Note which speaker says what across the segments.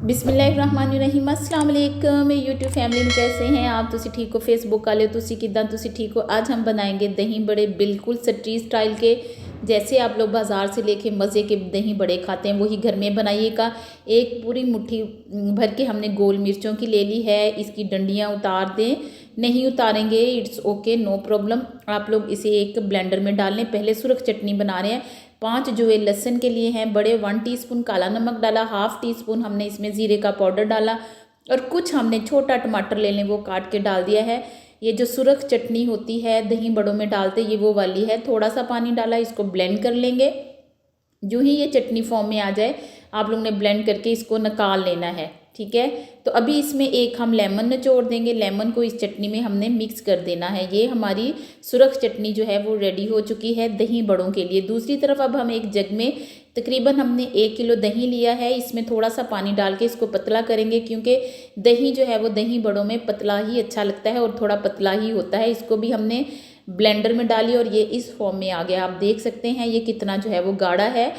Speaker 1: बिस्मिल्लाहिर्रहमानिर्रहीम अस्सलाम वालेकुम यूट्यूब फैमिली में कैसे हैं आप। तुसी ठीक हो, फेसबुक वाले तुसी किदा तुसी ठीक हो। आज हम बनाएंगे दही बड़े बिल्कुल स्ट्रीट स्टाइल के, जैसे आप लोग बाज़ार से लेके मज़े के दही बड़े खाते हैं वही घर में बनाइएगा। एक पूरी मुट्ठी भर के हमने गोल मिर्चों की ले ली है। इसकी डंडियाँ उतार दें, नहीं उतारेंगे इट्स ओके, नो प्रॉब्लम। आप लोग इसे एक ब्लेंडर में डाल लें। पहले सुरख चटनी बना रहे हैं। 5 जुए लहसुन के लिए हैं बड़े, 1 टीस्पून काला नमक डाला, हाफ टी स्पून हमने इसमें ज़ीरे का पाउडर डाला और कुछ हमने छोटा टमाटर ले लें वो काट के डाल दिया है। ये जो सुरख चटनी होती है दही बड़ों में डालते ये वो वाली है। थोड़ा सा पानी डाला, इसको ब्लेंड कर लेंगे। जो ही ये चटनी फॉर्म में आ जाए आप लोग ने ब्लेंड करके इसको निकाल लेना है, ठीक है। तो अभी इसमें एक हम लेमन निचोड़ देंगे। लेमन को इस चटनी में हमने मिक्स कर देना है। ये हमारी सुरख चटनी जो है वो रेडी हो चुकी है दही बड़ों के लिए। दूसरी तरफ अब हम एक जग में तकरीबन हमने 1 किलो दही लिया है। इसमें थोड़ा सा पानी डाल के इसको पतला करेंगे, क्योंकि दही जो है वो दही बड़ों में पतला ही अच्छा लगता है और थोड़ा पतला ही होता है। इसको भी हमने ब्लेंडर में डाली और ये इस फॉर्म में आ गया। आप देख सकते हैं ये कितना जो है वो गाढ़ा है।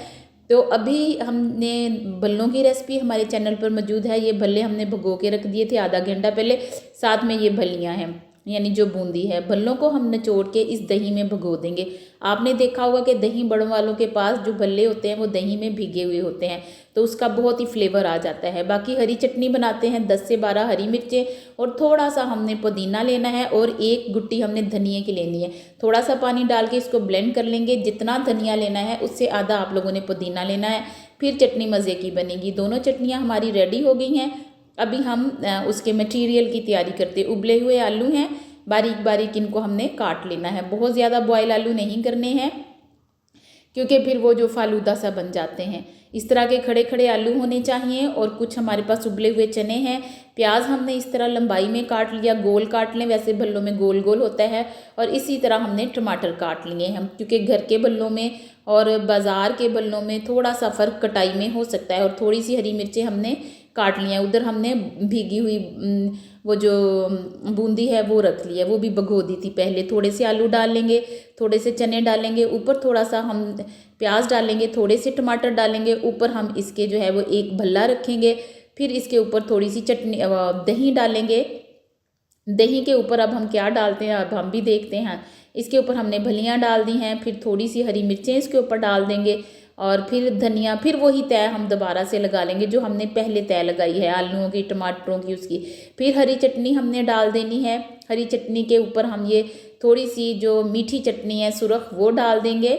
Speaker 1: तो अभी हमने भल्लों की रेसिपी हमारे चैनल पर मौजूद है। ये भल्ले हमने भिगो के रख दिए थे आधा घंटा पहले। साथ में ये भल्लियाँ हैं, यानी जो बूंदी है। भल्लों को हम निचोड़ के इस दही में भिगो देंगे। आपने देखा होगा कि दही बड़ों वालों के पास जो भल्ले होते हैं वो दही में भीगे हुए होते हैं, तो उसका बहुत ही फ्लेवर आ जाता है। बाकी हरी चटनी बनाते हैं, 10 से 12 हरी मिर्चें और थोड़ा सा हमने पुदीना लेना है और 1 गुट्टी हमने धनिए की लेनी है। थोड़ा सा पानी डाल के इसको ब्लेंड कर लेंगे। जितना धनिया लेना है उससे आधा आप लोगों ने पुदीना लेना है, फिर चटनी मज़े की बनेगी। दोनों चटनियाँ हमारी रेडी हो गई हैं। अभी हम उसके मटेरियल की तैयारी करते। उबले हुए आलू हैं, बारीक बारीक इनको हमने काट लेना है। बहुत ज़्यादा बॉयल आलू नहीं करने हैं, क्योंकि फिर वो जो फालूदा सा बन जाते हैं। इस तरह के खड़े खड़े आलू होने चाहिए। और कुछ हमारे पास उबले हुए चने हैं। प्याज हमने इस तरह लंबाई में काट लिया, गोल काट लें, वैसे भल्लों में गोल गोल होता है। और इसी तरह हमने टमाटर काट लिए हम, क्योंकि घर के भल्लों में और बाज़ार के भल्लों में थोड़ा सा फ़र्क कटाई में हो सकता है। और थोड़ी सी हरी मिर्चें हमने काट लिया। उधर हमने भीगी हुई वो जो बूंदी है वो रख ली है, वो भी भिगो दी थी पहले। थोड़े से आलू डाल लेंगे, थोड़े से चने डालेंगे, ऊपर थोड़ा सा हम प्याज डालेंगे, थोड़े से टमाटर डालेंगे, ऊपर हम इसके जो है वो एक भल्ला रखेंगे। फिर इसके ऊपर थोड़ी सी चटनी दही डालेंगे। दही के ऊपर अब हम क्या डालते हैं अब हम भी देखते हैं। इसके ऊपर हमने भलियाँ डाल दी हैं, फिर थोड़ी सी हरी मिर्चें इसके ऊपर डाल देंगे और फिर धनिया। फिर वही तय हम दोबारा से लगा लेंगे जो हमने पहले तय लगाई है आलूओं की, टमाटरों की, उसकी। फिर हरी चटनी हमने डाल देनी है। हरी चटनी के ऊपर हम ये थोड़ी सी जो मीठी चटनी है सुरख वो डाल देंगे।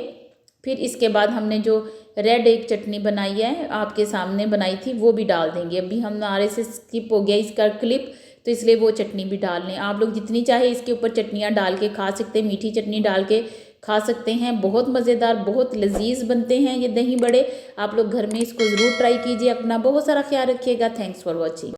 Speaker 1: फिर इसके बाद हमने जो रेड एक चटनी बनाई है आपके सामने बनाई थी वो भी डाल देंगे। अभी हमारे से स्किप हो गया इसका क्लिप, तो इसलिए वो चटनी भी डाल लें। आप लोग जितनी चाहे इसके ऊपर चटनियाँ डाल के खा सकते हैं, मीठी चटनी डाल के खा सकते हैं। बहुत मज़ेदार, बहुत लजीज बनते हैं ये दही बड़े। आप लोग घर में इसको ज़रूर ट्राई कीजिए। अपना बहुत सारा ख्याल रखिएगा। Thanks for watching.